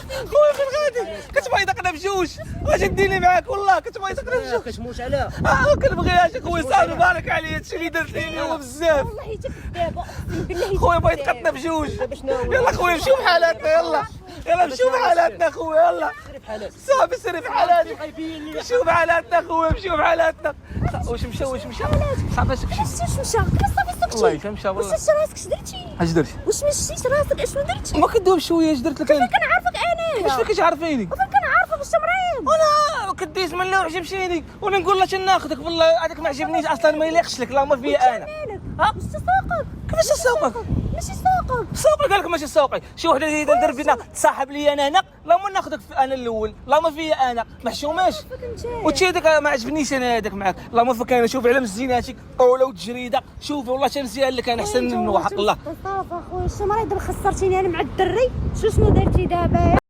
خويا فين غادي؟ كتبغي يدقنا بجوج، اش ديري معاك والله كتبغي يدقنا بجوج. كتموت عليها. كنبغيهاش خويا صافي بارك عليا، هادشي اللي درت لي اليوم بزاف. والله حتى دابا اقسم بالله خويا بغيت يدقنا بجوج. يلا خويا نمشيو بحالاتنا، يلا نمشيو بحالاتنا خويا، يلا صافي سيري بحالاتك، نمشيو بحالاتنا خويا، نمشيو بحالاتنا. واش مشى صافي سكتي. واش مشى؟ صافي سكتي. والله حتى مشى والله. واش راسك اش درتي؟ اش درتي؟ واش مشيت راسك اشنو درتي؟ ما كدوب شويه اش درت لك انا؟ كنعرفك انايا. واش فيك تعرفيني؟ وفين كنعرفك واش مريض؟ وانا كديت من لا عجبتيني وانا نقول لك ناخذك والله هذاك ما عجبنيش اصلا، ما يليقش لك اللهم فيا انا. مالك؟ ها؟ واش تسوقك؟ كيفاش سوقك؟ ماشي سوقك. سوقي قال لك ماشي سوقي، شي وحده اللي دار بينا تصاحب لي انا هنا، اللهم ناخذك انا الاول، اللهم فيا انا محشوماش. وتشي هذاك ما عجبنيش انا هذاك معاك، اللهم فك انا شوفي على مزيناتك طوله وتجريده، شوفي والله تنزيها لك انا احسن منه وحق الله. صافي اخويا شو مريض خسرتيني انا مع الدري، شنو درتي دابا؟